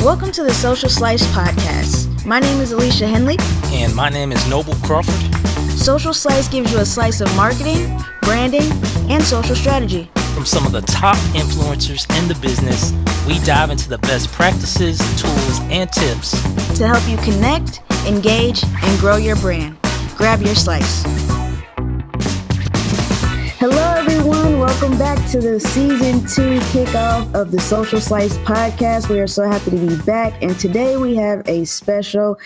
Welcome to the Social Slice Podcast. My name is Alicia Henley. And my name is Noble Crawford. Social Slice gives you a slice of marketing, branding, and social strategy. From some of the top influencers in the business, we dive into the best practices, tools, and tips to help you connect, engage, and grow your brand. Grab your slice. Hello, everyone. Welcome back to the Season 2 kickoff of the Social Slice Podcast. We are so happy to be back, and today we have a special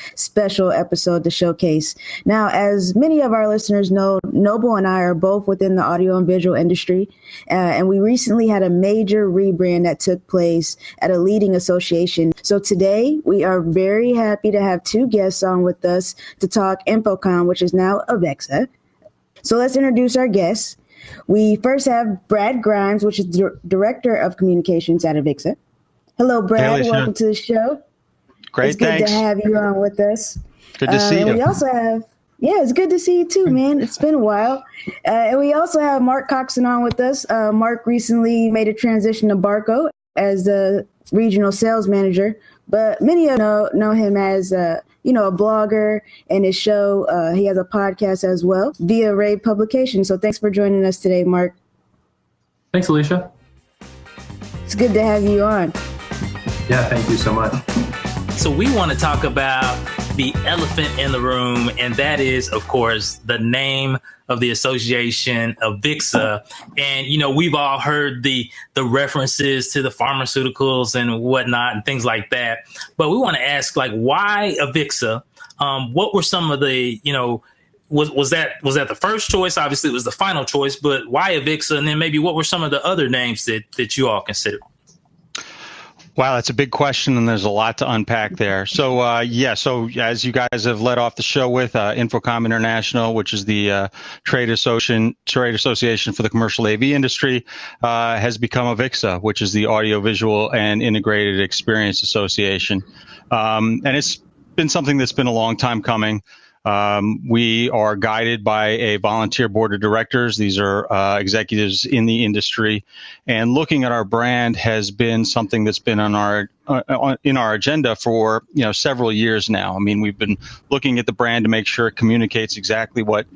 episode to showcase. Now, as many of our listeners know, Noble and I are both within the audio and visual industry, and we recently had a major rebrand that took place at a leading association. So today, we are very happy to have two guests on with us to talk InfoComm, which is now AVIXA. So let's introduce our guests. We first have Brad Grimes, which is Director of Communications at AVIXA. Hello, Brad. Hey, welcome to the show. Great, it's good thanks. to have you on with us. Good to see you. We also have, it's good to see you too, man. It's been a while. And we also have Mark Coxon on with us. Mark recently made a transition to Barco as the regional sales manager, but many of you know him as a blogger and his show. He has a podcast as well via Ray Publication. So thanks for joining us today, Mark. Thanks, Alicia. It's good to have you on. Yeah, thank you so much. So we want to talk about the elephant in the room, and that is, of course, the name of the association, AVIXA. And, we've all heard the references to the pharmaceuticals and whatnot and things like that. But we want to ask, why AVIXA? What were some of the, was that the first choice? Obviously, it was the final choice, but why AVIXA? And then maybe what were some of the other names that you all considered? Wow, that's a big question, and there's a lot to unpack there. So, so as you guys have led off the show with, InfoComm International, which is the trade association for the commercial AV industry, has become AVIXA, which is the Audiovisual and Integrated Experience Association. And it's been something that's been a long time coming. We are guided by a volunteer board of directors. These are executives in the industry, and looking at our brand has been something that's been on our in our agenda for several years now. I mean, we've been looking at the brand to make sure it communicates exactly what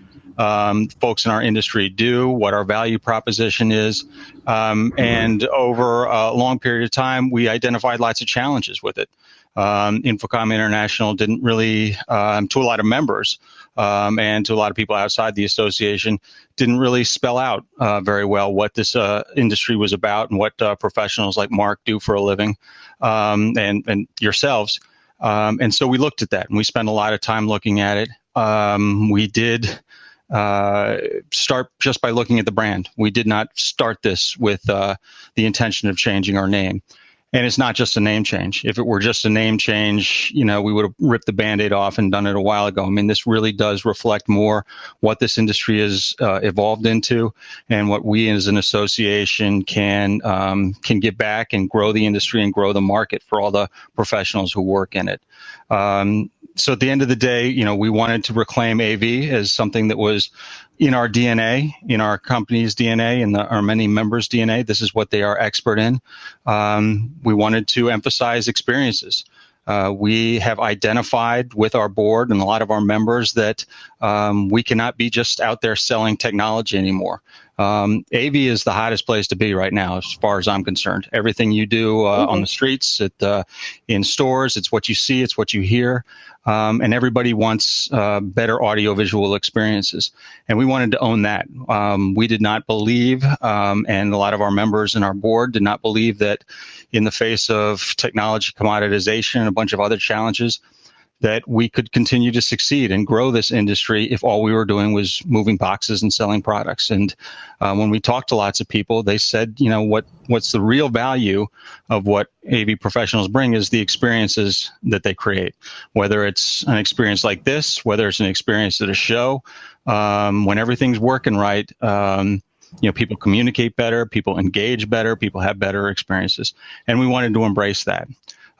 folks in our industry do, what our value proposition is, and over a long period of time, we identified lots of challenges with it. InfoComm International didn't really, to a lot of members and to a lot of people outside the association, didn't really spell out very well what this industry was about and what professionals like Mark do for a living, and yourselves. And so we looked at that, and we spent a lot of time looking at it. We did start just by looking at the brand. We did not start this with the intention of changing our name. And it's not just a name change. If it were just a name change, we would have ripped the Band-Aid off and done it a while ago. I mean, this really does reflect more what this industry has evolved into, and what we as an association can get back and grow the industry and grow the market for all the professionals who work in it. So at the end of the day, we wanted to reclaim AV as something that was in our DNA, in our company's DNA, and our many members' DNA. This is what they are expert in. We wanted to emphasize experiences. We have identified with our board and a lot of our members that we cannot be just out there selling technology anymore. AV is the hottest place to be right now, as far as I'm concerned. Everything you do on the streets, in stores, it's what you see, it's what you hear. And everybody wants better audiovisual experiences. And we wanted to own that. We did not believe, and a lot of our members in our board did not believe, that in the face of technology commoditization and a bunch of other challenges, that we could continue to succeed and grow this industry if all we were doing was moving boxes and selling products. And when we talked to lots of people, they said, what's the real value of what AV professionals bring is the experiences that they create. Whether it's an experience like this, whether it's an experience at a show, when everything's working right, people communicate better, people engage better, people have better experiences. And we wanted to embrace that.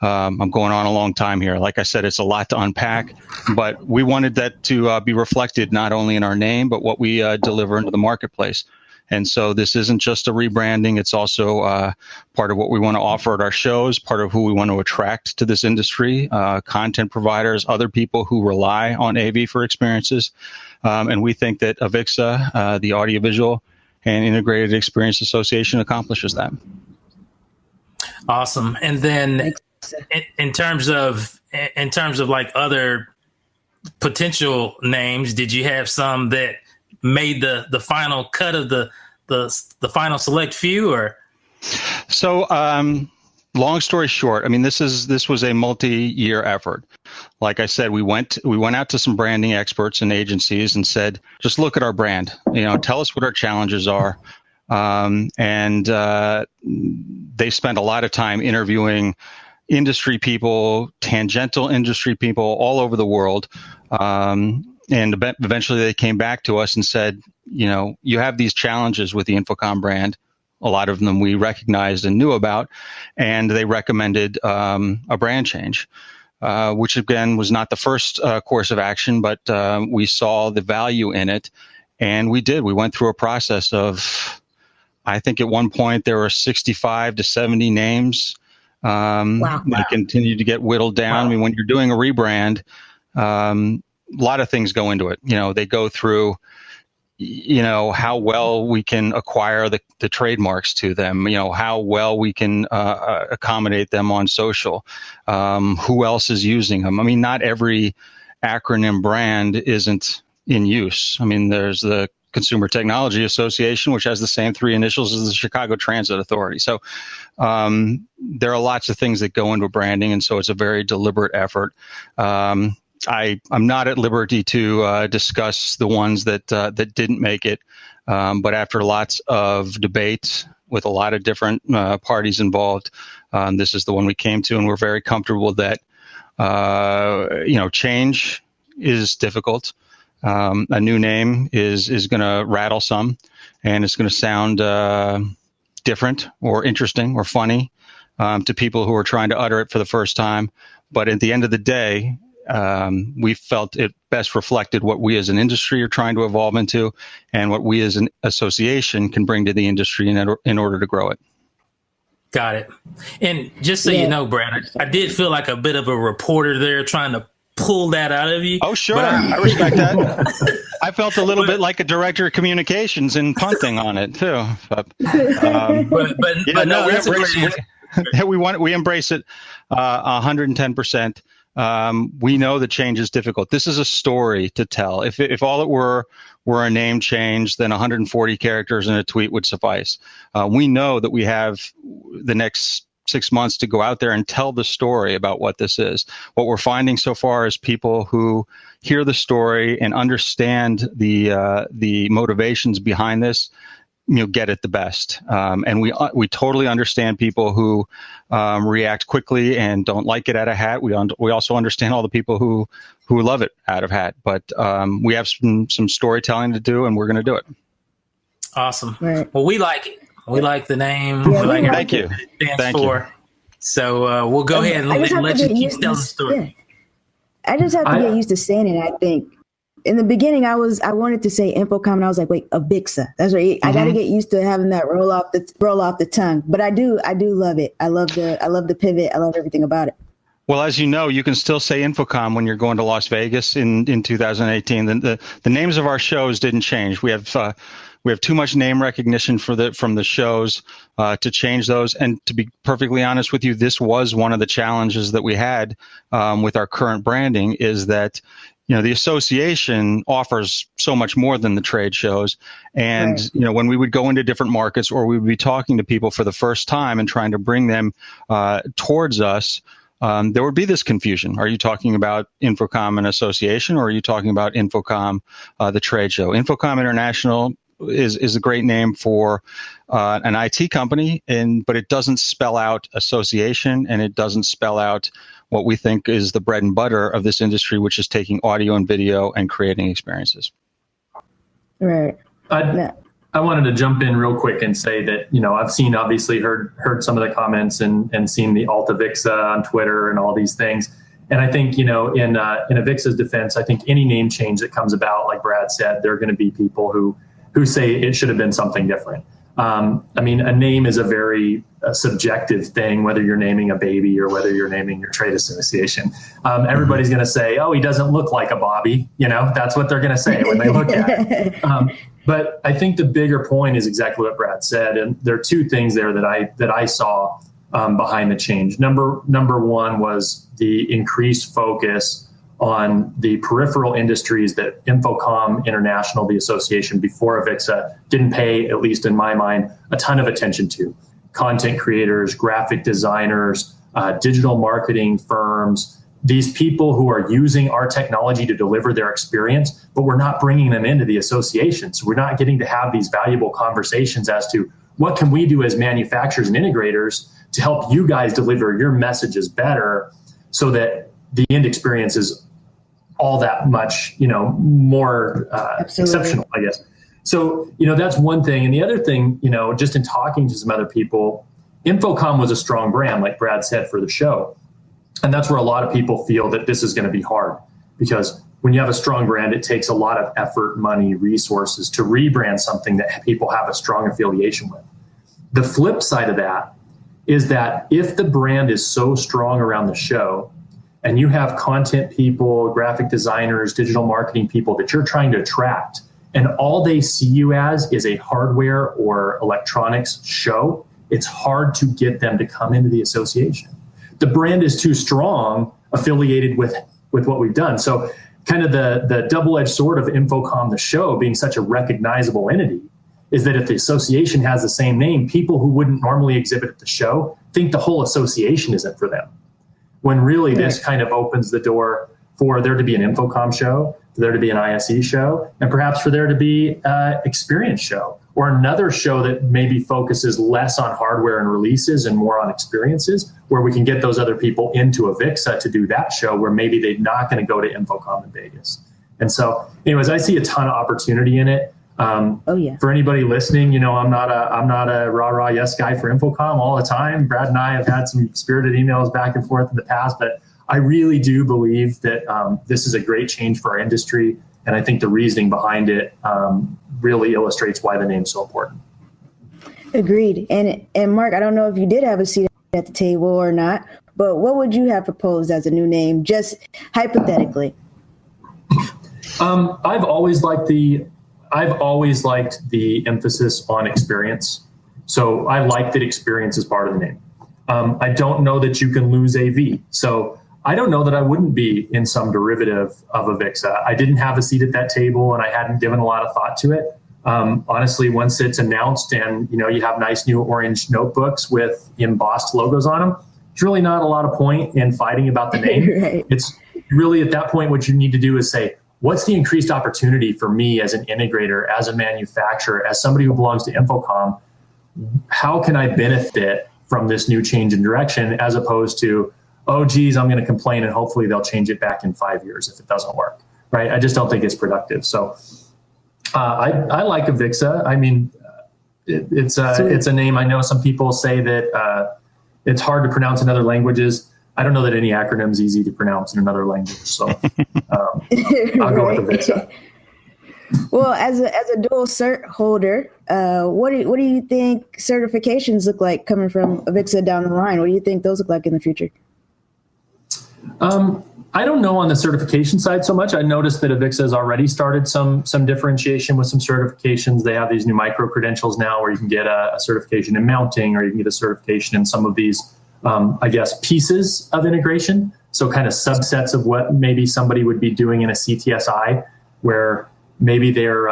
I'm going on a long time here. Like I said, it's a lot to unpack, but we wanted that to be reflected not only in our name, but what we deliver into the marketplace. And so this isn't just a rebranding. It's also part of what we want to offer at our shows, part of who we want to attract to this industry, content providers, other people who rely on AV for experiences. And we think that AVIXA, the Audiovisual and Integrated Experience Association, accomplishes that. Awesome. And then in terms of like other potential names, did you have some that made the final cut of the final select few? Or so long story short, I mean, this was a multi-year effort. Like I said, we went out to some branding experts and agencies and said, just look at our brand, tell us what our challenges are. And they spent a lot of time interviewing industry people, tangential industry people all over the world. And eventually they came back to us and said, you have these challenges with the Infocom brand. A lot of them we recognized and knew about, and they recommended a brand change, which again was not the first course of action, but we saw the value in it. And we did. We went through a process of, I think at one point there were 65 to 70 names. Wow. They continue to get whittled down. Wow. I mean, when you're doing a rebrand, a lot of things go into it. They go through, how well we can acquire the trademarks to them, how well we can accommodate them on social, who else is using them. I mean, not every acronym brand isn't in use. I mean, there's the Consumer Technology Association, which has the same three initials as the Chicago Transit Authority. So there are lots of things that go into branding, and so it's a very deliberate effort. I'm not at liberty to discuss the ones that didn't make it, but after lots of debate with a lot of different parties involved, this is the one we came to, and we're very comfortable that change is difficult. A new name is going to rattle some, and it's going to sound different or interesting or funny to people who are trying to utter it for the first time. But at the end of the day, we felt it best reflected what we as an industry are trying to evolve into and what we as an association can bring to the industry in order to grow it. Got it. And just so you know, Brad, I did feel like a bit of a reporter there trying to pull that out of you. Oh, sure. I respect that. I felt a little bit like a director of communications and punting on it too. But we embrace it 110%. We know the change is difficult. This is a story to tell. If all it were a name change, then 140 characters in a tweet would suffice. We know that we have the next 6 months to go out there and tell the story about what this is. What we're finding so far is people who hear the story and understand the motivations behind this, get it the best. And we totally understand people who react quickly and don't like it out of hat. We also understand all the people who love it out of hat. But we have some storytelling to do, and we're going to do it. Awesome. Right. Well, we like it. We like the name. Yeah, we like Thank you. It stands for. So we'll go ahead and let you keep telling the story. Yeah. I just have to get used to saying it. I think in the beginning, I wanted to say Infocom, and I was like, wait, AVIXA. That's right. I got to get used to having that roll off the tongue. But I do love it. I love the pivot. I love everything about it. Well, as you know, you can still say Infocom when you're going to Las Vegas in 2018. The names of our shows didn't change. We have too much name recognition from the shows to change those. And to be perfectly honest with you, this was one of the challenges that we had with our current branding, is that the association offers so much more than the trade shows. And, right. When we would go into different markets, or we would be talking to people for the first time and trying to bring them towards us, there would be this confusion. Are you talking about Infocom, an association, or are you talking about Infocom, the trade show? Infocom International is a great name for an IT company, but it doesn't spell out association, and it doesn't spell out what we think is the bread and butter of this industry, which is taking audio and video and creating experiences. Right. I wanted to jump in real quick and say that, I've obviously heard some of the comments and seen the AVIXA on Twitter and all these things. And I think, in AVIXA's defense, I think any name change that comes about, like Brad said, there are going to be people who who say it should have been something different. I mean, a name is a very subjective thing, whether you're naming a baby or whether you're naming your trade association. Everybody's going to say, oh, he doesn't look like a Bobby. You know, that's what they're going to say when they look at it. But I think the bigger point is exactly what Brad said. And there are two things there that I saw behind the change. Number one was the increased focus on the peripheral industries that Infocom International, the association before AVIXA, didn't pay, at least in my mind, a ton of attention to. Content creators, graphic designers, digital marketing firms, these people who are using our technology to deliver their experience, but we're not bringing them into the association. So we're not getting to have these valuable conversations as to what can we do as manufacturers and integrators to help you guys deliver your messages better so that the end experience is all that much, more exceptional, I guess. So, that's one thing. And the other thing, just in talking to some other people, Infocom was a strong brand, like Brad said, for the show. And that's where a lot of people feel that this is going to be hard, because when you have a strong brand, it takes a lot of effort, money, resources to rebrand something that people have a strong affiliation with. The flip side of that is that if the brand is so strong around the show, and you have content people, graphic designers, digital marketing people that you're trying to attract, and all they see you as is a hardware or electronics show, it's hard to get them to come into the association. The brand is too strong affiliated with what we've done. So kind of the double-edged sword of Infocom, the show, being such a recognizable entity, is that if the association has the same name, people who wouldn't normally exhibit at the show think the whole association isn't for them. When really this kind of opens the door for there to be an Infocom show, for there to be an ISE show, and perhaps for there to be an experience show or another show that maybe focuses less on hardware and releases and more on experiences, where we can get those other people into AVIXA to do that show where maybe they're not going to go to Infocom in Vegas. And so anyways, I see a ton of opportunity in it. For anybody listening, I'm not a rah-rah yes guy for Infocom all the time. Brad and I have had some spirited emails back and forth in the past, but I really do believe that this is a great change for our industry. And I think the reasoning behind it really illustrates why the name's so important. Agreed. And Mark, I don't know if you did have a seat at the table or not, but what would you have proposed as a new name, just hypothetically? I've always liked the emphasis on experience. So I like that experience is part of the name. I don't know that you can lose AV. So I don't know that I wouldn't be in some derivative of AVIXA. I didn't have a seat at that table and I hadn't given a lot of thought to it. Honestly, once it's announced and you have nice new orange notebooks with embossed logos on them, there's really not a lot of point in fighting about the name. Right. It's really at that point, what you need to do is say, what's the increased opportunity for me as an integrator, as a manufacturer, as somebody who belongs to Infocom? How can I benefit from this new change in direction, as opposed to, oh, geez, I'm going to complain and hopefully they'll change it back in 5 years if it doesn't work, right? I just don't think it's productive. So I like AVIXA. I mean, it's a name. I know some people say that it's hard to pronounce in other languages. I don't know that any acronym is easy to pronounce in another language, so I'll go with AVIXA. Well, as a dual cert holder, what do you think certifications look like coming from AVIXA down the line? What do you think those look like in the future? I don't know on the certification side so much. I noticed that AVIXA has already started some differentiation with some certifications. They have these new micro credentials now where you can get a certification in mounting, or you can get a certification in some of these pieces of integration. So kind of subsets of what maybe somebody would be doing in a CTSI, where maybe their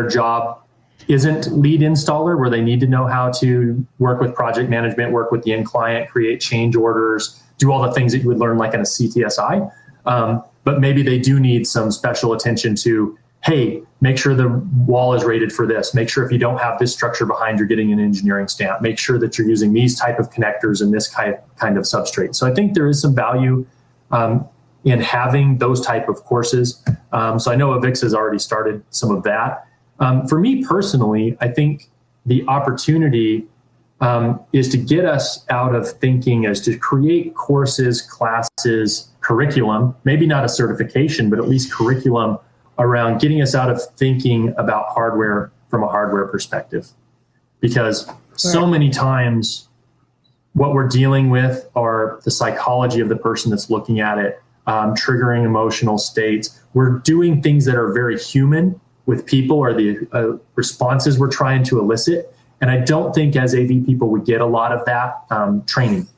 job isn't lead installer, where they need to know how to work with project management, work with the end client, create change orders, do all the things that you would learn like in a CTSI. But maybe they do need some special attention to, hey, make sure the wall is rated for this. Make sure if you don't have this structure behind, you're getting an engineering stamp. Make sure that you're using these type of connectors and this kind of substrate. So I think there is some value in having those type of courses. So I know AVIXA has already started some of that. For me personally, I think the opportunity is to get us out of thinking as to create courses, classes, curriculum, maybe not a certification, but at least curriculum around getting us out of thinking about hardware from a hardware perspective. Because so many times what we're dealing with are the psychology of the person that's looking at it, triggering emotional states. We're doing things that are very human with people, or the responses we're trying to elicit. And I don't think as AV people we get a lot of that training,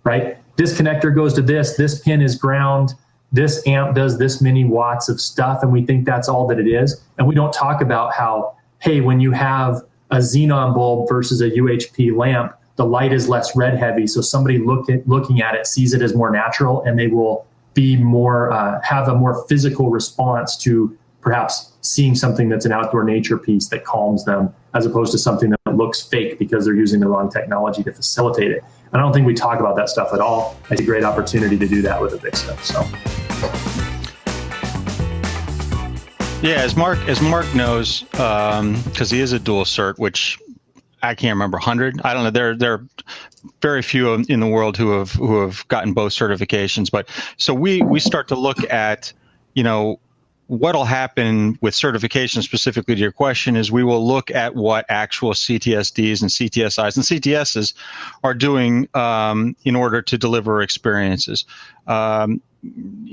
right? This connector goes to this pin is ground, this amp does this many watts of stuff, and we think that's all that it is. And we don't talk about how, hey, when you have a xenon bulb versus a UHP lamp, the light is less red heavy. So somebody looking at it sees it as more natural, and they will be more, have a more physical response to perhaps seeing something that's an outdoor nature piece that calms them, as opposed to something that looks fake because they're using the wrong technology to facilitate it. I don't think we talk about that stuff at all. It's a great opportunity to do that with AVIXA. So. Yeah, as Mark knows, because he is a dual cert, which I can't remember, 100. I don't know. There are very few in the world who have gotten both certifications. But so we start to look at, what'll happen with certification, specifically to your question, is we will look at what actual CTSDs and CTSIs and CTSs are doing in order to deliver experiences.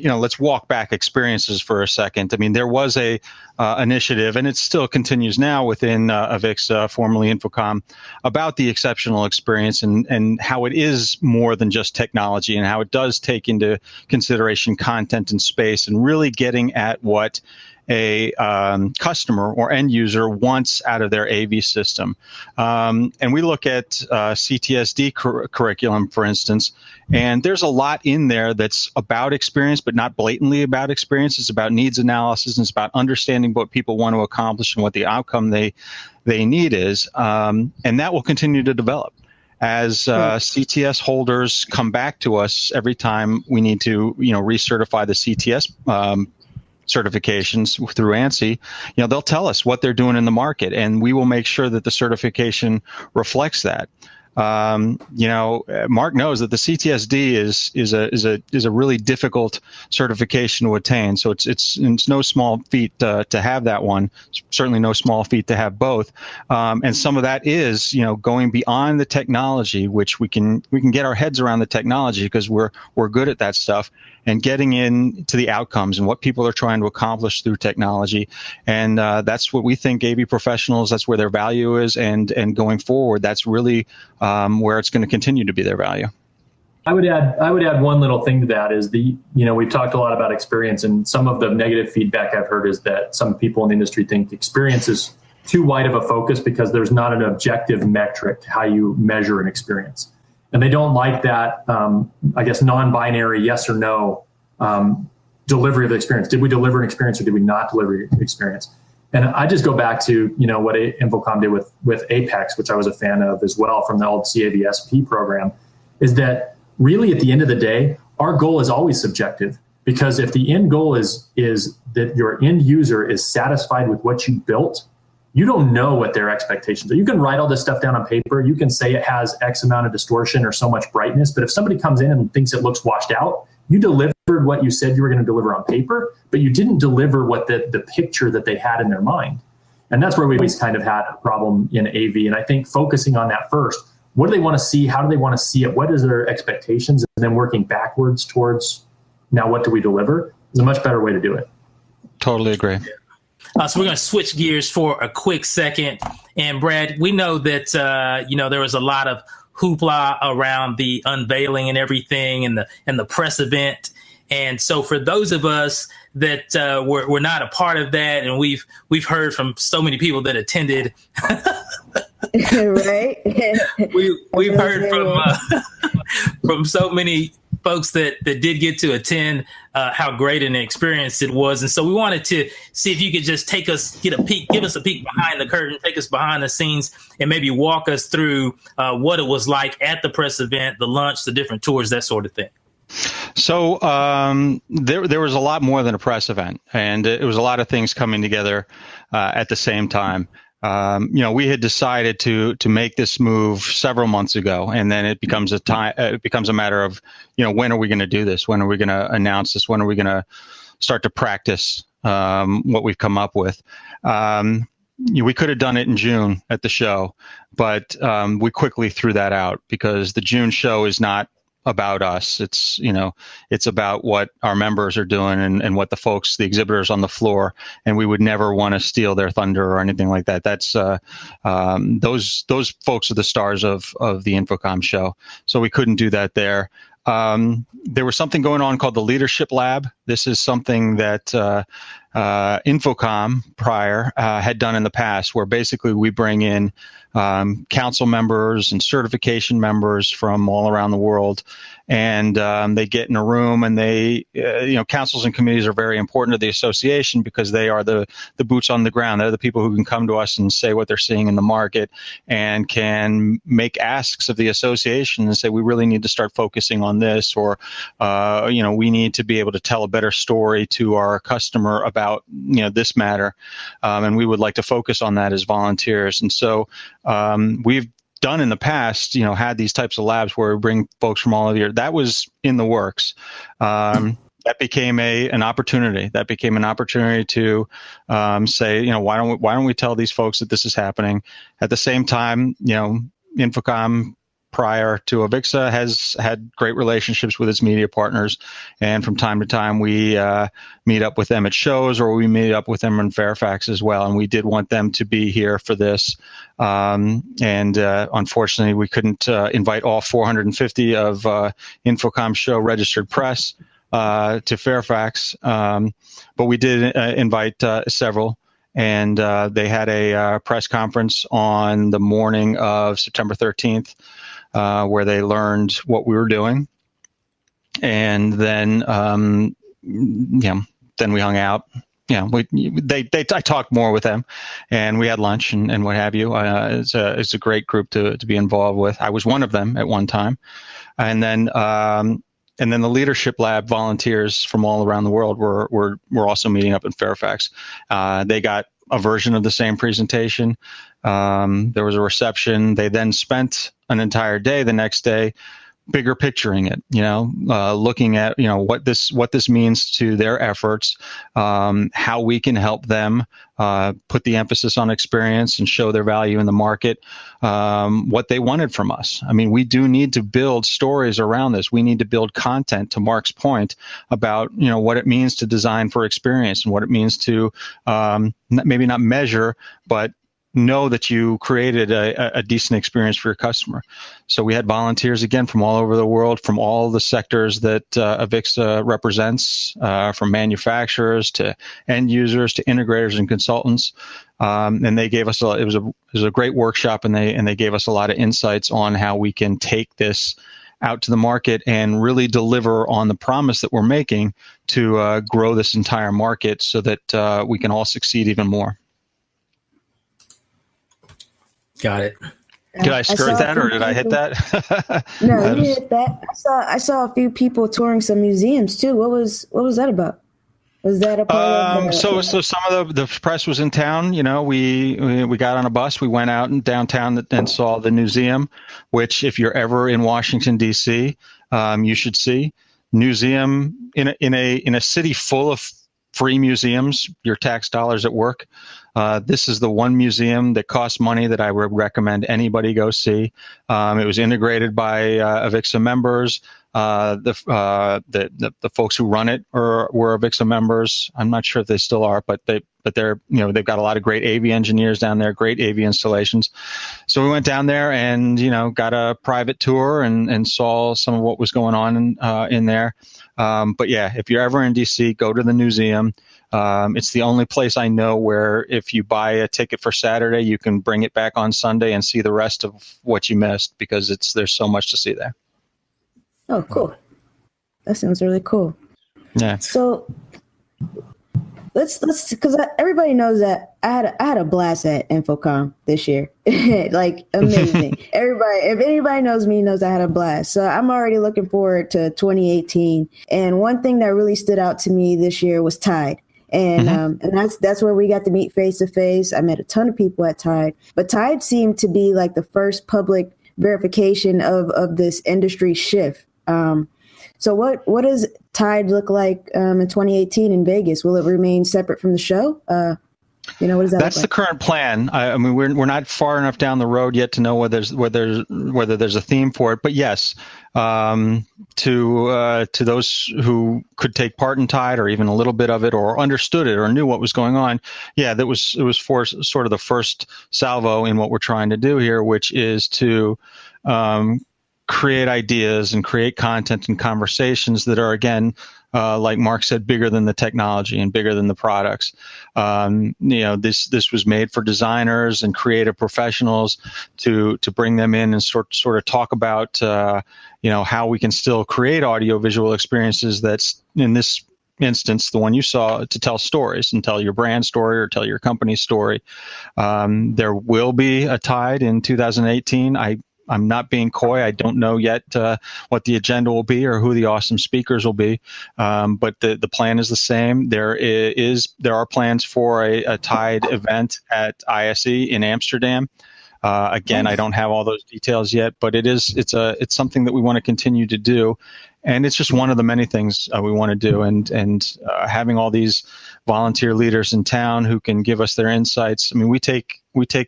Let's walk back experiences for a second. I mean, there was a initiative, and it still continues now within AVIXA, formerly Infocom, about the exceptional experience and how it is more than just technology, and how it does take into consideration content and space, and really getting at what a customer or end user wants out of their AV system. And we look at CTSD curriculum, for instance, and there's a lot in there that's about experience, but not blatantly about experience. It's about needs analysis, and it's about understanding what people want to accomplish and what the outcome they need is. And that will continue to develop as CTS holders come back to us every time we need to, recertify the CTS certifications through ANSI. They'll tell us what they're doing in the market, and we will make sure that the certification reflects that. Mark knows that the CTSD is a really difficult certification to attain. So it's no small feat to have that one. It's certainly no small feat to have both. And some of that is going beyond the technology, which we can get our heads around the technology because we're good at that stuff, and getting into the outcomes and what people are trying to accomplish through technology. And that's what we think AV professionals, that's where their value is. And going forward, that's really where it's going to continue to be their value. I would add one little thing to that is we've talked a lot about experience, and some of the negative feedback I've heard is that some people in the industry think experience is too wide of a focus because there's not an objective metric to how you measure an experience. And they don't like that, non-binary yes or no delivery of the experience. Did we deliver an experience or did we not deliver an experience? And I just go back to, what Infocom did with Apex, which I was a fan of as well from the old CAVSP program, is that really at the end of the day, our goal is always subjective. Because if the end goal is that your end user is satisfied with what you built, you don't know what their expectations are. You can write all this stuff down on paper. You can say it has X amount of distortion or so much brightness. But if somebody comes in and thinks it looks washed out, you delivered what you said you were going to deliver on paper, but you didn't deliver what the picture that they had in their mind. And that's where we always kind of had a problem in AV. And I think focusing on that first, what do they want to see? How do they want to see it? What is their expectations? And then working backwards towards now what do we deliver is a much better way to do it. Totally agree. So we're going to switch gears for a quick second. And Brad, we know that, there was a lot of hoopla around the unveiling and everything and the press event. And so for those of us that were not a part of that, and we've heard from so many people that attended, right? we've heard from so many folks that did get to attend how great an experience it was. And so we wanted to see if you could just give us a peek behind the curtain, take us behind the scenes, and maybe walk us through what it was like at the press event, the lunch, the different tours, that sort of thing. So there was a lot more than a press event, and it was a lot of things coming together at the same time. We had decided to make this move several months ago, and then it becomes a matter of, when are we going to do this? When are we going to announce this? When are we going to start to practice what we've come up with. We could have done it in June at the show, but we quickly threw that out because the June show is not about us. It's about what our members are doing and what the exhibitors on the floor, and we would never want to steal their thunder or anything like that. That's those folks are the stars of the Infocom show. So we couldn't do that there. There was something going on called the Leadership Lab. This is something that Infocom prior had done in the past, where basically we bring in council members and certification members from all around the world, and they get in a room, and they, councils and committees are very important to the association because they are the boots on the ground. They're the people who can come to us and say what they're seeing in the market and can make asks of the association and say, we really need to start focusing on this, or, we need to be able to tell a better story to our customer about, this matter. And we would like to focus on that as volunteers. And so we've done in the past, had these types of labs where we bring folks from all over the year. That was in the works. That became an opportunity. That became an opportunity to say, why don't we tell these folks that this is happening? At the same time, Infocom prior to AVIXA has had great relationships with its media partners, and from time to time we meet up with them at shows, or we meet up with them in Fairfax as well. And we did want them to be here for this, and unfortunately we couldn't invite all 450 of Infocom show registered press to Fairfax, but we did invite several. And they had a press conference on the morning of September 13th, where they learned what we were doing. And then, then we hung out. I talked more with them, and we had lunch and what have you. It's a great group to be involved with. I was one of them at one time. And then the Leadership Lab volunteers from all around the world were also meeting up in Fairfax. They got a version of the same presentation. There was a reception. They then spent an entire day the next day bigger picturing it, looking at, what this means to their efforts, how we can help them put the emphasis on experience and show their value in the market, what they wanted from us. I mean, we do need to build stories around this. We need to build content, to Mark's point, about, what it means to design for experience and what it means to maybe not measure, but know that you created a decent experience for your customer. So we had volunteers, again, from all over the world, from all the sectors that AVIXA represents, from manufacturers to end users to integrators and consultants. And they gave us it was a great workshop, and they gave us a lot of insights on how we can take this out to the market and really deliver on the promise that we're making to grow this entire market so that we can all succeed even more. Got it. Did I skirt that, or did I hit that? No, you hit that. I saw a few people touring some museums too. What was that about? Was that a part of so some of the press was in town. We got on a bus. We went out in downtown and saw the museum, which, if you're ever in Washington D.C., you should see. Museum in a city full of free museums, your tax dollars at work. This is the one museum that costs money that I would recommend anybody go see. It was integrated by AVIXA members. The folks who run it were AVIXA members. I'm not sure if they still are, but they're they've got a lot of great AV engineers down there, great AV installations. So we went down there and got a private tour and saw some of what was going on in there. But yeah, if you're ever in DC, go to the museum. It's the only place I know where if you buy a ticket for Saturday, you can bring it back on Sunday and see the rest of what you missed, because there's so much to see there. Oh, cool. That sounds really cool. Yeah. So let's because everybody knows that I had a blast at Infocom this year. Like, amazing. If anybody knows me, knows I had a blast. So I'm already looking forward to 2018. And one thing that really stood out to me this year was Tide. And and that's where we got to meet face to face. I met a ton of people at Tide, but Tide seemed to be like the first public verification of this industry shift. So what does Tide look like in 2018 in Vegas? Will it remain separate from the show? What does that That's look the current plan. I mean, we're not far enough down the road yet to know whether there's a theme for it. But yes, to those who could take part in Tide or even a little bit of it or understood it or knew what was going on, yeah, it was for sort of the first salvo in what we're trying to do here, which is to create ideas and create content and conversations that are, again, like Mark said, bigger than the technology and bigger than the products. This was made for designers and creative professionals to bring them in and sort of talk about how we can still create audiovisual experiences that's, in this instance, the one you saw, to tell stories and tell your brand story or tell your company's story. There will be a Tide in 2018. I'm not being coy. I don't know yet what the agenda will be or who the awesome speakers will be, but the plan is the same. There are plans for a Tide event at ISE in Amsterdam. Again, I don't have all those details yet, but it's something that we want to continue to do, and it's just one of the many things we want to do. And having all these volunteer leaders in town who can give us their insights. I mean, we take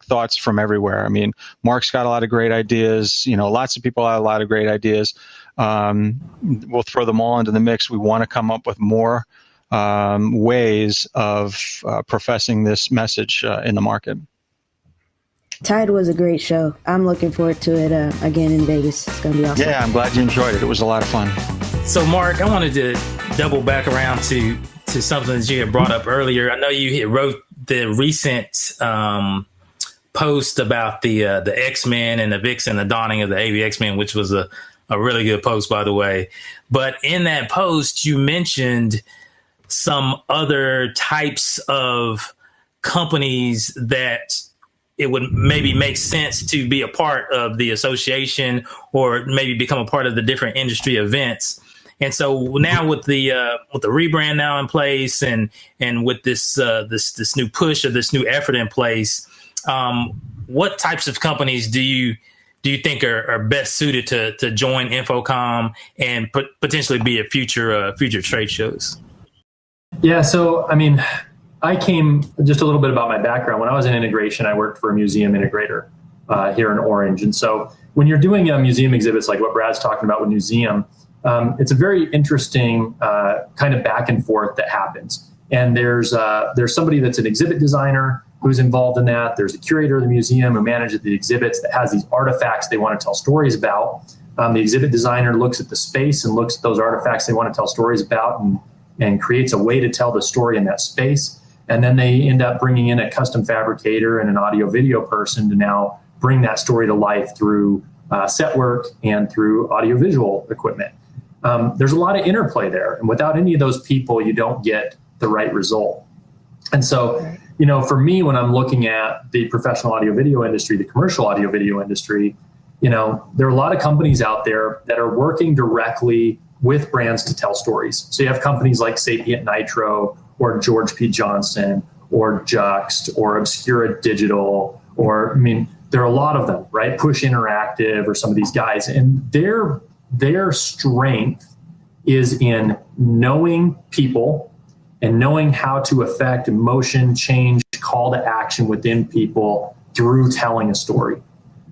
thoughts from everywhere. I mean, Mark's got a lot of great ideas. Lots of people have a lot of great ideas. We'll throw them all into the mix. We want to come up with more ways of professing this message in the market. Tide was a great show. I'm looking forward to it again in Vegas. It's going to be awesome. Yeah, I'm glad you enjoyed it. It was a lot of fun. So, Mark, I wanted to double back around to something that you had brought up earlier. I know you wrote the recent post about the X-Men and the AVIXA and the dawning of the AVIXA, which was a really good post, by the way. But in that post, you mentioned some other types of companies that it would maybe make sense to be a part of the association or maybe become a part of the different industry events. And so now with the rebrand now in place and with this new push or this new effort in place, what types of companies do you think are best suited to join InfoComm and potentially be at future trade shows? Yeah, so I mean, I came just a little bit about my background. When I was in integration, I worked for a museum integrator here in Orange. And so when you're doing museum exhibits like what Brad's talking about with museum, it's a very interesting kind of back and forth that happens. And there's somebody that's an exhibit designer who's involved in that. There's the curator of the museum who manages the exhibits that has these artifacts they want to tell stories about. The exhibit designer looks at the space and looks at those artifacts they want to tell stories about and creates a way to tell the story in that space. And then they end up bringing in a custom fabricator and an audio video person to now bring that story to life through set work and through audiovisual equipment. There's a lot of interplay there. And without any of those people, you don't get the right result. And so, for me, when I'm looking at the professional audio video industry, the commercial audio video industry, there are a lot of companies out there that are working directly with brands to tell stories. So you have companies like Sapient Nitro or George P. Johnson or Juxt or Obscura Digital, or, there are a lot of them, right? Push Interactive or some of these guys. And their strength is in knowing people and knowing how to affect emotion, change, call to action within people through telling a story,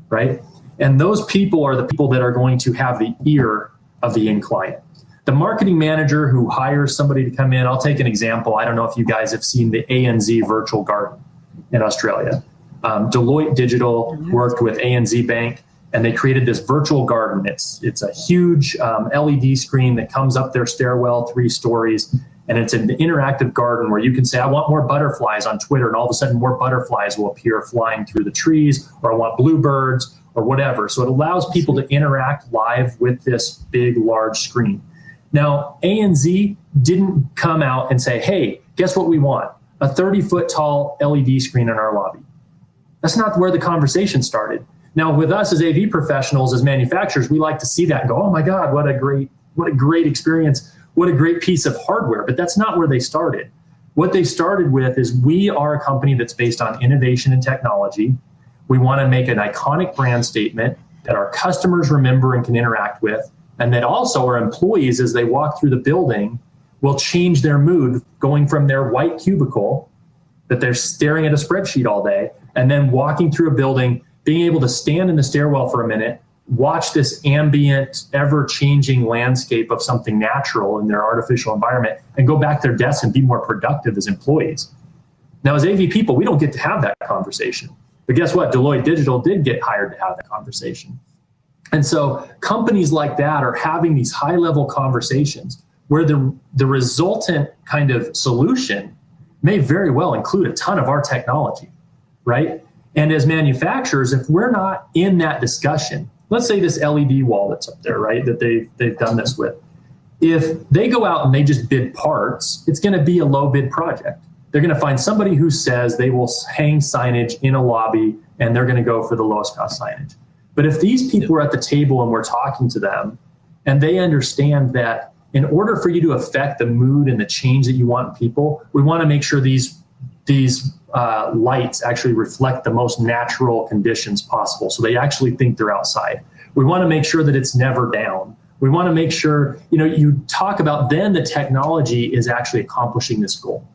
right? And those people are the people that are going to have the ear of the end client. The marketing manager who hires somebody to come in, I'll take an example. I don't know if you guys have seen the ANZ virtual garden in Australia. Deloitte Digital worked with ANZ Bank, and they created this virtual garden. It's a huge LED screen that comes up their stairwell 3 stories, and it's an interactive garden where you can say, I want more butterflies on Twitter, and all of a sudden more butterflies will appear flying through the trees, or I want bluebirds or whatever. So it allows people to interact live with this big, large screen. Now, ANZ didn't come out and say, hey, guess what we want? A 30-foot tall LED screen in our lobby. That's not where the conversation started. Now, with us as AV professionals, as manufacturers, we like to see that and go, oh my God, what a great experience. What a great piece of hardware. But that's not where they started. What they started with is we are a company that's based on innovation and technology. We want to make an iconic brand statement that our customers remember and can interact with. And that also our employees, as they walk through the building, will change their mood, going from their white cubicle that they're staring at a spreadsheet all day, and then walking through a building, being able to stand in the stairwell for a minute, watch this ambient, ever-changing landscape of something natural in their artificial environment, and go back to their desks and be more productive as employees. Now, as AV people, we don't get to have that conversation. But guess what? Deloitte Digital did get hired to have that conversation. And so companies like that are having these high-level conversations where the resultant kind of solution may very well include a ton of our technology, right? And as manufacturers, if we're not in that discussion, let's say this LED wall that's up there, right, that they've done this with, if they go out and they just bid parts, it's going to be a low bid project. They're going to find somebody who says they will hang signage in a lobby, and they're going to go for the lowest cost signage. But if these people are at the table and we're talking to them, and they understand that in order for you to affect the mood and the change that you want in people, we want to make sure these lights actually reflect the most natural conditions possible, so they actually think they're outside. We want to make sure that it's never down. We want to make sure, you talk about then the technology is actually accomplishing this goal,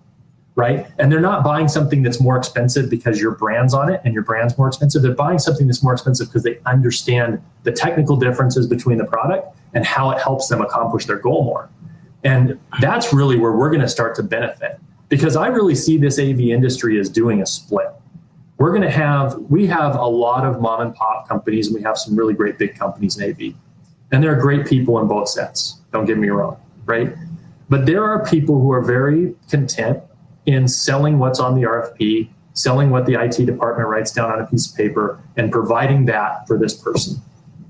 right? And they're not buying something that's more expensive because your brand's on it and your brand's more expensive. They're buying something that's more expensive because they understand the technical differences between the product and how it helps them accomplish their goal more. And that's really where we're going to start to benefit, because I really see this AV industry as doing a split. We have a lot of mom and pop companies, and we have some really great big companies in AV. And there are great people in both sets, don't get me wrong, right? But there are people who are very content in selling what's on the RFP, selling what the IT department writes down on a piece of paper, and providing that for this person.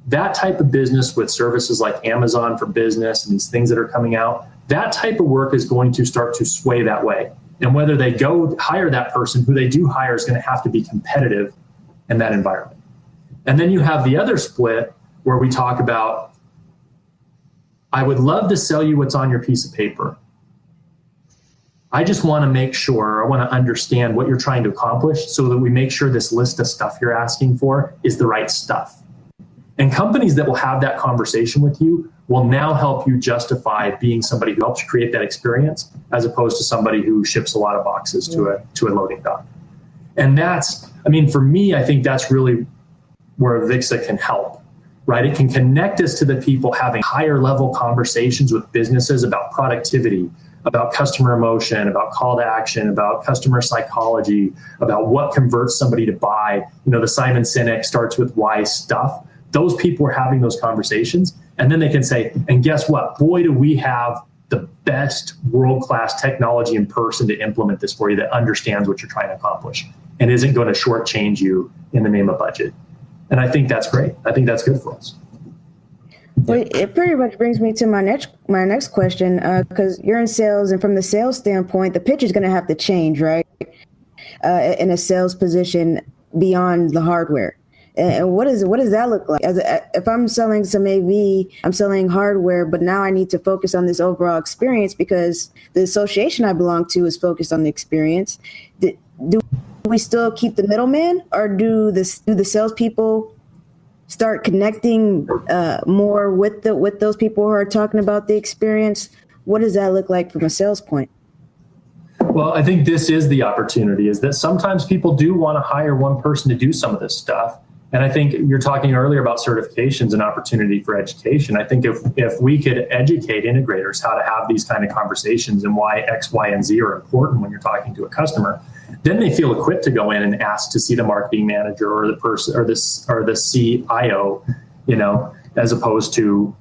That type of business with services like Amazon for Business and these things that are coming out, that type of work is going to start to sway that way. And whether they go hire that person, who they do hire is going to have to be competitive in that environment. And then you have the other split where we talk about, I would love to sell you what's on your piece of paper. I just want to make sure, I want to understand what you're trying to accomplish so that we make sure this list of stuff you're asking for is the right stuff. And companies that will have that conversation with you will now help you justify being somebody who helps create that experience, as opposed to somebody who ships a lot of boxes to a loading dock. And that's, for me, I think that's really where AVIXA can help, right? It can connect us to the people having higher level conversations with businesses about productivity, about customer emotion, about call to action, about customer psychology, about what converts somebody to buy. The Simon Sinek starts with why stuff. Those people are having those conversations, and then they can say, and guess what? Boy, do we have the best world-class technology in person to implement this for you that understands what you're trying to accomplish and isn't going to shortchange you in the name of budget. And I think that's great. I think that's good for us. Well, it pretty much brings me to my next question, because you're in sales, and from the sales standpoint, the pitch is going to have to change, right? In a sales position beyond the hardware. And what does that look like? If I'm selling some AV, I'm selling hardware, but now I need to focus on this overall experience because the association I belong to is focused on the experience. Do we still keep the middleman, or do the salespeople start connecting more with those people who are talking about the experience? What does that look like from a sales point? Well, I think this is the opportunity, is that sometimes people do want to hire one person to do some of this stuff. And I think you're talking earlier about certifications and opportunity for education. I think if we could educate integrators how to have these kind of conversations and why X, Y, and Z are important when you're talking to a customer, then they feel equipped to go in and ask to see the marketing manager or the person or the CIO, as opposed to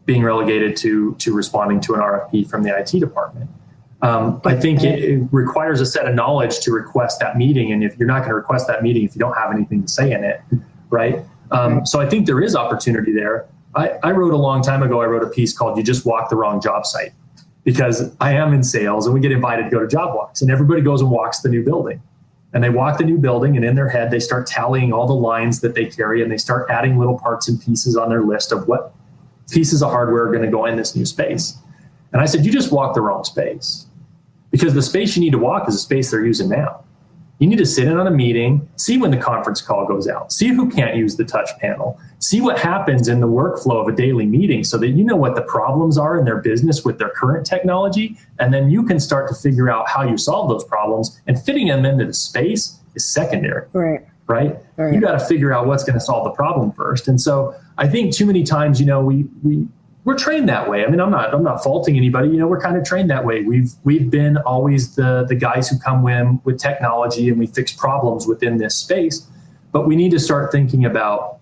being relegated to responding to an RFP from the IT department. I think it requires a set of knowledge to request that meeting. And if you're not going to request that meeting, if you don't have anything to say in it, right? So I think there is opportunity there. I wrote a long time ago, I wrote a piece called You Just Walked the Wrong Job Site, because I am in sales and we get invited to go to job walks, and everybody goes and walks the new building. And they walk the new building, and in their head, they start tallying all the lines that they carry, and they start adding little parts and pieces on their list of what pieces of hardware are going to go in this new space. And I said, you just walked the wrong space, because the space you need to walk is the space they're using now. You need to sit in on a meeting, see when the conference call goes out, see who can't use the touch panel, see what happens in the workflow of a daily meeting so that you know what the problems are in their business with their current technology. And then you can start to figure out how you solve those problems, and fitting them into the space is secondary. Right? You got to figure out what's going to solve the problem first. And so I think too many times, we're trained that way. I mean, I'm not faulting anybody. We're kind of trained that way. We've been always the guys who come in with technology and we fix problems within this space. But we need to start thinking about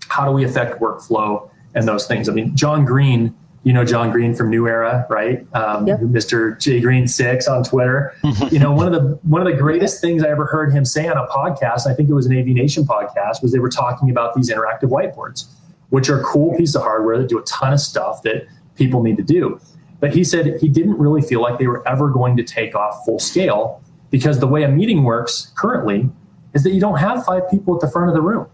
how do we affect workflow and those things. I mean, John Green, John Green from New Era, right? Yep. Mr. J Green 6 on Twitter. One of the greatest things I ever heard him say on a podcast, I think it was an AV Nation podcast, was they were talking about these interactive whiteboards, which are a cool piece of hardware that do a ton of stuff that people need to do. But he said he didn't really feel like they were ever going to take off full scale, because the way a meeting works currently is that you don't have 5 people at the front of the room.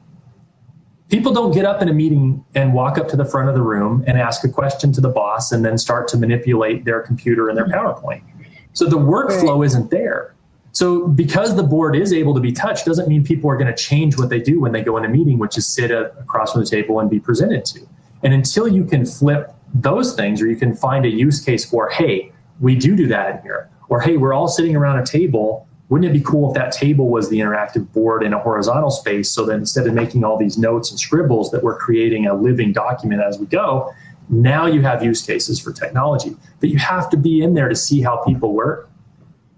People don't get up in a meeting and walk up to the front of the room and ask a question to the boss and then start to manipulate their computer and their PowerPoint. So the workflow isn't there. So because the board is able to be touched doesn't mean people are going to change what they do when they go in a meeting, which is sit across from the table and be presented to. And until you can flip those things, or you can find a use case for, hey, we do that in here, or hey, we're all sitting around a table. Wouldn't it be cool if that table was the interactive board in a horizontal space, so that instead of making all these notes and scribbles, that we're creating a living document as we go? Now you have use cases for technology. But you have to be in there to see how people work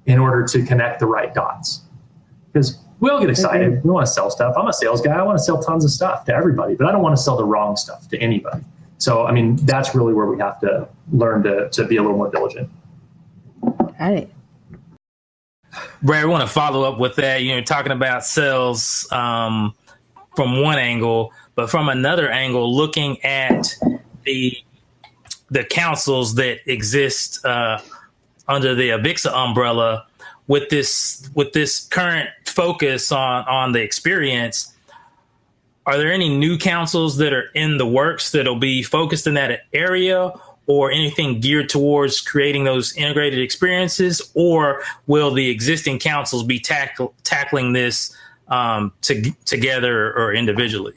in order to connect the right dots. Because we all get excited. We want to sell stuff. I'm a sales guy. I want to sell tons of stuff to everybody, but I don't want to sell the wrong stuff to anybody. So, I mean, that's really where we have to learn to be a little more diligent. Got it. Ray, I want to follow up with that. Talking about sales from one angle, but from another angle, looking at the councils that exist under the AVIXA umbrella, with this current focus on the experience. Are there any new councils that are in the works that'll be focused in that area, or anything geared towards creating those integrated experiences, or will the existing councils be tackling this together or individually?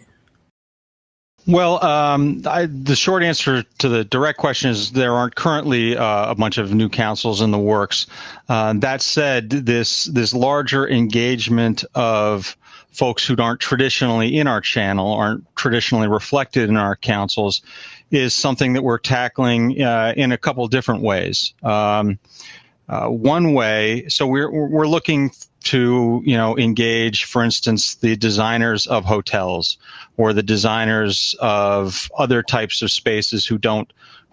Well, the short answer to the direct question is there aren't currently a bunch of new councils in the works. That said, this larger engagement of folks who aren't traditionally in our channel, aren't traditionally reflected in our councils, is something that we're tackling in a couple different ways. One way, so we're looking to engage, for instance, the designers of hotels or the designers of other types of spaces who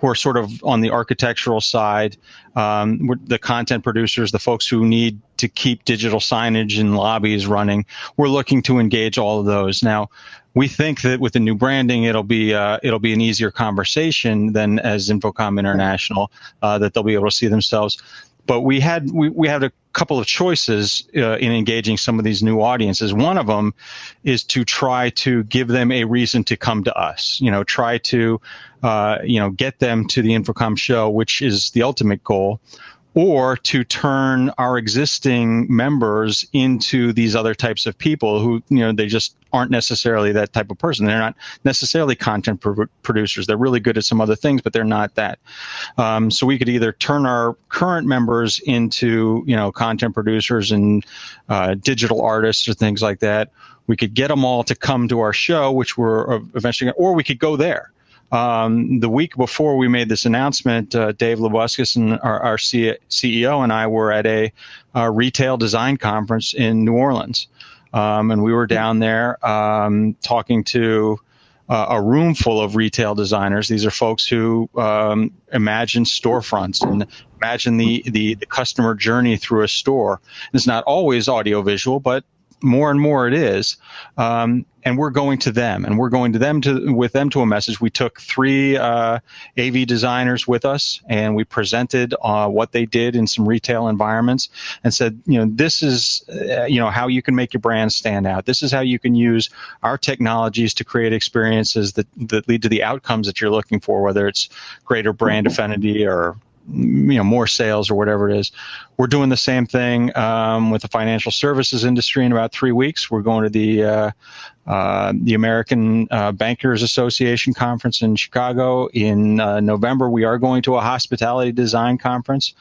are sort of on the architectural side, the content producers, the folks who need to keep digital signage in lobbies running. We're looking to engage all of those. Now, we think that with the new branding, it'll be an easier conversation than as Infocom International, that they'll be able to see themselves. But we had a couple of choices in engaging some of these new audiences. One of them is to try to give them a reason to come to us. Try to get them to the Infocom show, which is the ultimate goal, or to turn our existing members into these other types of people who, they just aren't necessarily that type of person. They're not necessarily content producers. They're really good at some other things, but they're not that. So we could either turn our current members into, content producers and digital artists or things like that. We could get them all to come to our show, which we're eventually, or we could go there. The week before we made this announcement, Dave Labuskis and our CEO and I were at a retail design conference in New Orleans. And we were down there talking to a room full of retail designers. These are folks who imagine storefronts and imagine the customer journey through a store. It's not always audiovisual, but more and more it is. And we're going to them, and we're going to them with them to a message. We took 3 AV designers with us, and we presented what they did in some retail environments, and said, this is, how you can make your brand stand out. This is how you can use our technologies to create experiences that lead to the outcomes that you're looking for, whether it's greater brand affinity or more sales or whatever it is. We're doing the same thing with the financial services industry in about 3 weeks. We're going to the American Bankers Association conference in Chicago in November. We are going to a hospitality design conference.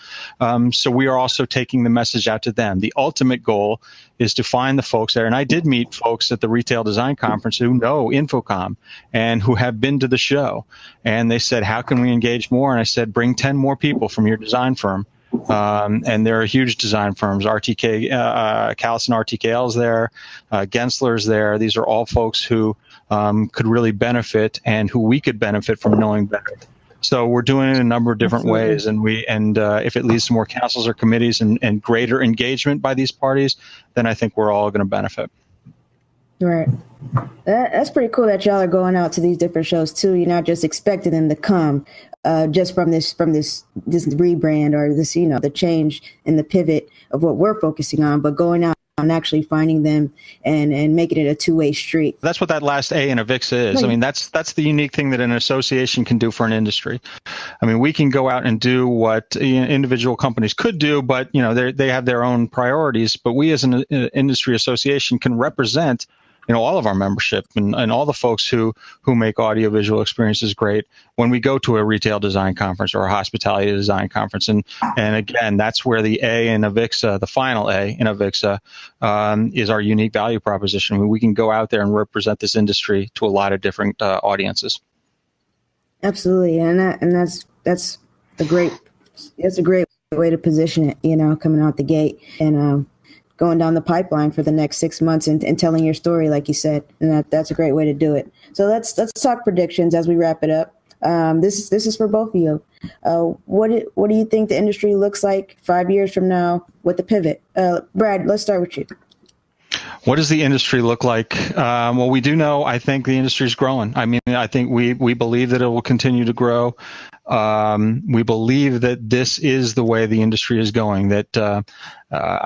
So we are also taking the message out to them. The ultimate goal is to find the folks there. And I did meet folks at the retail design conference who know Infocom and who have been to the show. And they said, how can we engage more? And I said, bring 10 more people from your design firm. And there are huge design firms, RTK, Callison RTKL's there, Gensler's there. These are all folks who could really benefit and who we could benefit from knowing better. So we're doing it in a number of different ways, and if it leads to more councils or committees and greater engagement by these parties, then I think we're all going to benefit. Right. That's pretty cool that y'all are going out to these different shows too. You're not just expecting them to come just from this rebrand or this, the change and the pivot of what we're focusing on, but going out and actually finding them and making it a two-way street. That's what that last A in AVIXA is. Right. I mean, that's the unique thing that an association can do for an industry. I mean, we can go out and do what individual companies could do, but they have their own priorities. But we as an industry association can represent all of our membership and all the folks who make audiovisual experiences great when we go to a retail design conference or a hospitality design conference. And again, that's where the A in AVIXA, the final A in AVIXA, is our unique value proposition. I mean, we can go out there and represent this industry to a lot of different audiences. Absolutely. And that's a great way to position it, coming out the gate and, going down the pipeline for the next 6 months and telling your story, like you said, and that's a great way to do it. So let's talk predictions as we wrap it up. This is for both of you. What do you think the industry looks like 5 years from now with the pivot? Brad, let's start with you. What does the industry look like? Well, we do know, I think the industry is growing. I mean, I think we believe that it will continue to grow. We believe that this is the way the industry is going, that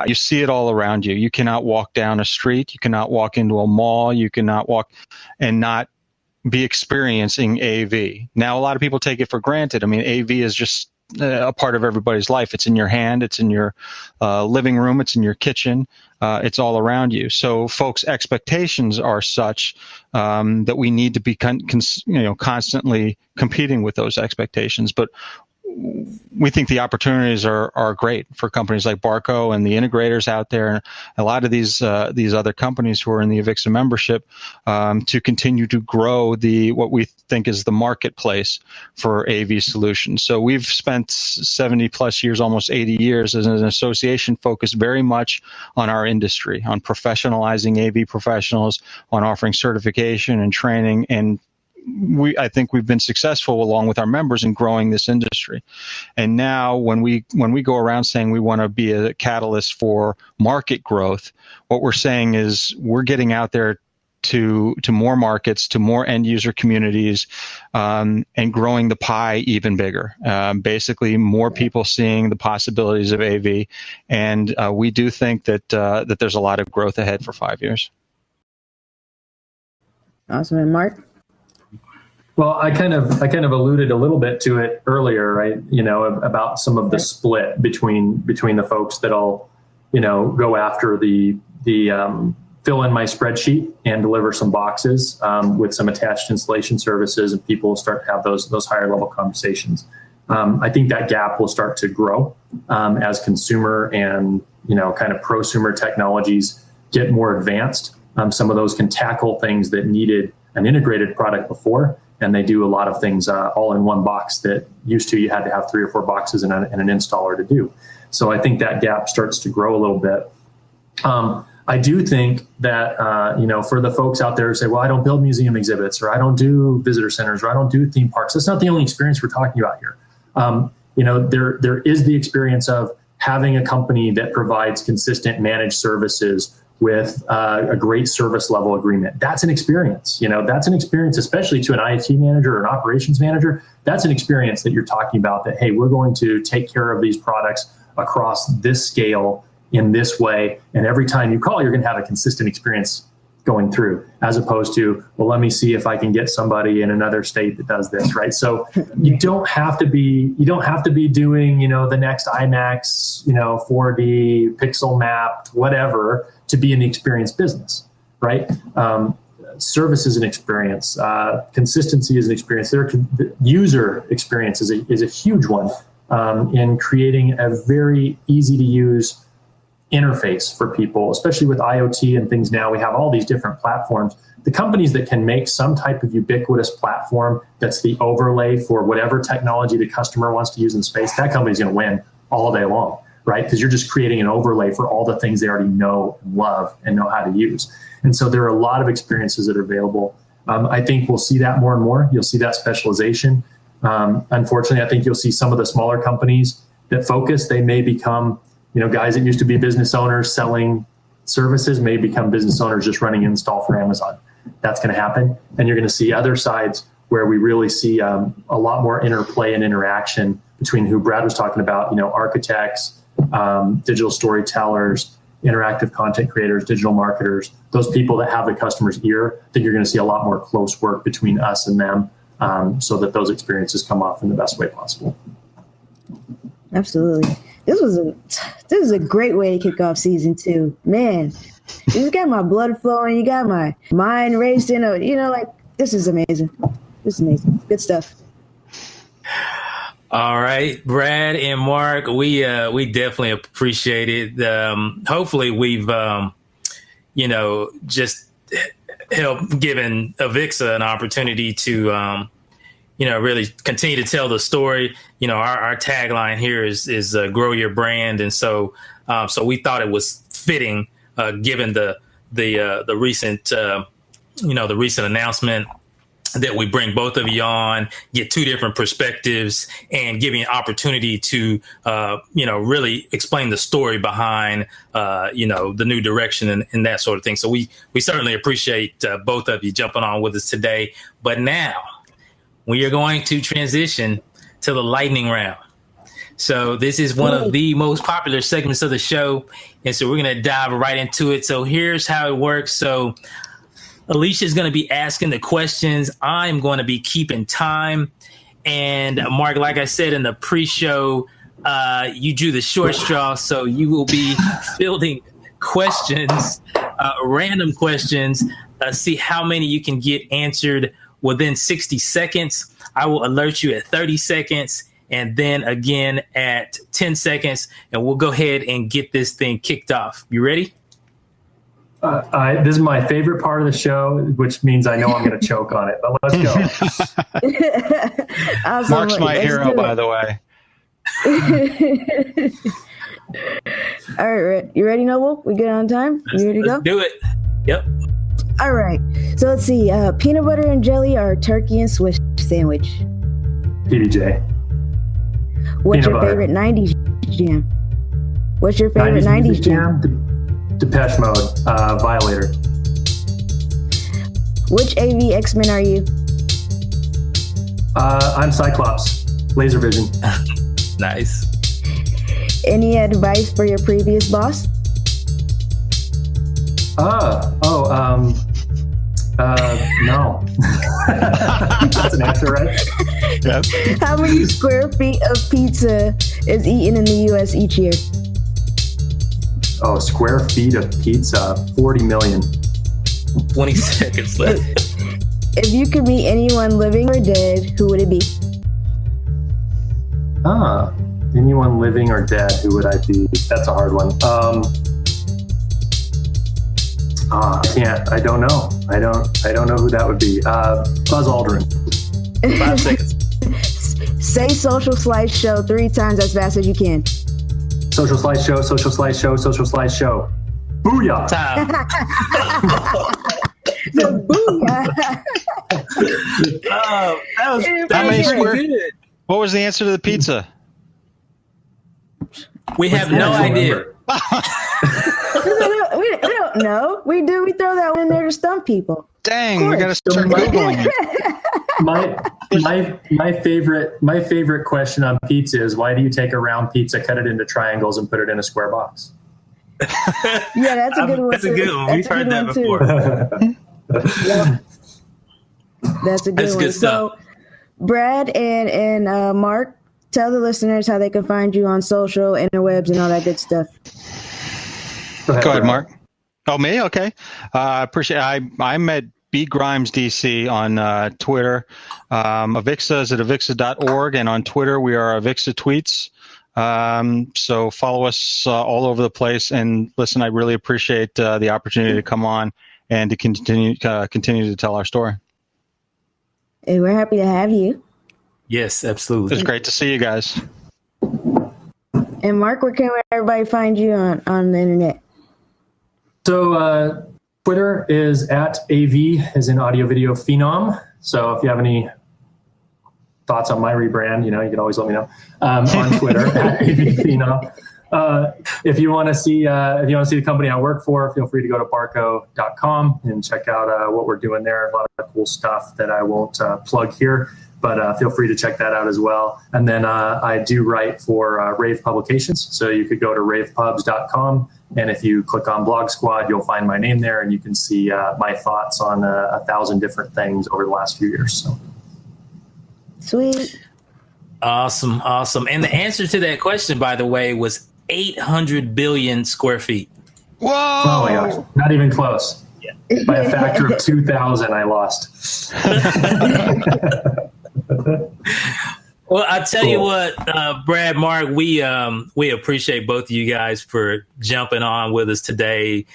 you see it all around you. You cannot walk down a street. You cannot walk into a mall. You cannot walk and not be experiencing AV. Now, a lot of people take it for granted. I mean, AV is just a part of everybody's life. It's in your hand. It's in your living room. It's in your kitchen. It's all around you. So folks' expectations are such that we need to be constantly competing with those expectations. But we think the opportunities are great for companies like Barco and the integrators out there, and a lot of these other companies who are in the AVIXA membership to continue to grow what we think is the marketplace for AV solutions. So we've spent 70 plus years, almost 80 years as an association focused very much on our industry, on professionalizing AV professionals, on offering certification and training, and I think we've been successful along with our members in growing this industry. And now when we go around saying we want to be a catalyst for market growth, what we're saying is we're getting out there to more markets, to more end user communities, and growing the pie even bigger. Basically, more people seeing the possibilities of AV, and we do think that there's a lot of growth ahead for 5 years. Awesome. And Mark? Well, I kind of alluded a little bit to it earlier, right? About some of the split between the folks that'll, go after the fill in my spreadsheet and deliver some boxes with some attached installation services, and people will start to have those higher level conversations. I think that gap will start to grow as consumer and kind of prosumer technologies get more advanced. Some of those can tackle things that needed an integrated product before. And they do a lot of things all in one box that used to you had to have 3 or 4 boxes and an installer to do. So I think that gap starts to grow a little bit. I do think that, for the folks out there who say, well, I don't build museum exhibits, or I don't do visitor centers, or I don't do theme parks. That's not the only experience we're talking about here. There is the experience of having a company that provides consistent managed services with a great service level agreement. That's an experience. That's an experience, especially to an IT manager or an operations manager. That's an experience that you're talking about, that, hey, we're going to take care of these products across this scale in this way. And every time you call, you're going to have a consistent experience going through, as opposed to, well, let me see if I can get somebody in another state that does this, right? So you don't have to be doing, the next IMAX, 4D, pixel mapped, whatever, to be in the experience business, right? Service is an experience. Consistency is an experience. User experience is a huge one in creating a very easy to use interface for people, especially with IoT and things now. We have all these different platforms. The companies that can make some type of ubiquitous platform that's the overlay for whatever technology the customer wants to use in space, that company's going to win all day long, right? Because you're just creating an overlay for all the things they already know and love and know how to use. And so there are a lot of experiences that are available. I think we'll see that more and more. You'll see that specialization. Unfortunately, I think you'll see some of the smaller companies that focus, they may become guys that used to be business owners selling services may become business owners just running install for Amazon. That's going to happen. And you're going to see other sides where we really see a lot more interplay and interaction between who Brad was talking about, architects, digital storytellers, interactive content creators, digital marketers, those people that have the customer's ear. I think you're going to see a lot more close work between us and them so that those experiences come off in the best way possible. Absolutely. This is a great way to kick off season 2. Man, you just got my blood flowing. You got my mind racing. This is amazing. This is amazing. Good stuff. All right, Brad and Mark, we definitely appreciate it. Hopefully we've, just helped giving AVIXA an opportunity to, really continue to tell the story. Our tagline here is grow your brand. And so we thought it was fitting, given the recent, the recent announcement that we bring both of you on, get two different perspectives and give you an opportunity to, really explain the story behind, the new direction and that sort of thing. So we certainly appreciate both of you jumping on with us today. But now, we are going to transition to the lightning round. So this is one of the most popular segments of the show. And so we're going to dive right into it. So here's how it works. So Alicia is going to be asking the questions. I'm going to be keeping time. And Mark, like I said in the pre-show, you drew the short straw. So you will be fielding questions, random questions, see how many you can get answered within 60 seconds. I will alert you at 30 seconds and then again at 10 seconds, and we'll go ahead and get this thing kicked off. You ready? This is my favorite part of the show, which means I know I'm going to choke on it, but let's go. Awesome. Mark's my hero, by the way. All right. You ready, Noble? We good on time? You ready to go? Let's do it. Yep. All right. So let's see. Peanut butter and jelly or turkey and Swiss sandwich? PBJ. What's your favorite 90s jam? What's your favorite 90s jam? Depeche Mode, Violator. Which AV X-Men are you? I'm Cyclops, Laser Vision. Nice. Any advice for your previous boss? No. That's an answer, right? Yes. How many square feet of pizza is eaten in the U.S. each year? Oh, square feet of pizza, 40 million. 20 seconds left. If you could meet anyone living or dead, who would it be? Anyone living or dead, who would I be? That's a hard one. I can't. I don't know. I don't know who that would be. Buzz Aldrin. 5 seconds. Say social slideshow 3 times as fast as you can. Social slideshow, social slideshow, social slideshow. Booyah! Time. So, booyah. That was pretty good. What was the answer to the pizza? We have no idea. we don't know. We throw that one in there to stump people. Dang, we got to start Googling it. My favorite question on pizza is, why do you take a round pizza, cut it into triangles, and put it in a square box? Yeah, that's a good one. That's a good one. We've heard that before. Yep. That's a good That's one. good stuff. So, Brad and Mark, tell the listeners how they can find you on social, interwebs, and all that good stuff. Go ahead, Mark. Oh, me? Okay. Appreciate it. I'm at B Grimes DC on Twitter. AVIXA is at avixa.org, and on Twitter we are AVIXA Tweets. So follow us all over the place. And listen, I really appreciate the opportunity to come on and to continue to tell our story. And we're happy to have you. Yes, absolutely. It's great to see you guys. And Mark, where can everybody find you on the internet? So Twitter is at AV, as in audio video phenom. So if you have any thoughts on my rebrand, you can always let me know on Twitter at AV phenom. If you want to see the company I work for, feel free to go to barco.com and check out what we're doing there. A lot of cool stuff that I won't plug here, but feel free to check that out as well. And then I do write for Rave Publications, so you could go to ravepubs.com, and if you click on Blog Squad, you'll find my name there, and you can see my thoughts on 1,000 different things over the last few years. So. Sweet. Awesome. And the answer to that question, by the way, was 800 billion square feet. Whoa! Oh my gosh, not even close. Yeah. By a factor of 2,000, I lost. Well, I tell you what, Brad, Mark, we appreciate both of you guys for jumping on with us today,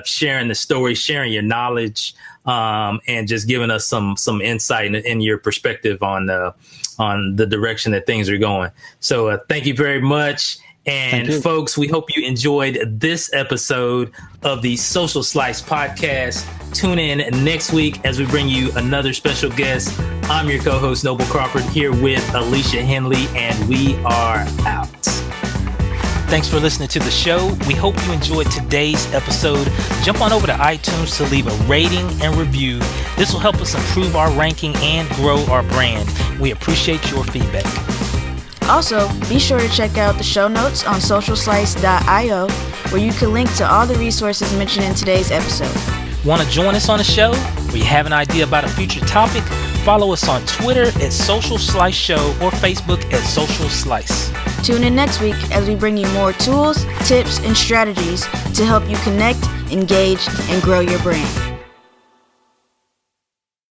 sharing the story, sharing your knowledge, and just giving us some insight in your perspective on the direction that things are going. So thank you very much. And folks, we hope you enjoyed this episode of the Social Slice podcast. Tune in next week as we bring you another special guest. I'm your co-host, Noble Crawford, here with Alicia Henley, and we are out. Thanks for listening to the show. We hope you enjoyed today's episode. Jump on over to iTunes to leave a rating and review. This will help us improve our ranking and grow our brand. We appreciate your feedback. Also, be sure to check out the show notes on socialslice.io, where you can link to all the resources mentioned in today's episode. Want to join us on the show? Or you have an idea about a future topic? Follow us on Twitter at Social Slice Show or Facebook at Social Slice. Tune in next week as we bring you more tools, tips, and strategies to help you connect, engage, and grow your brand.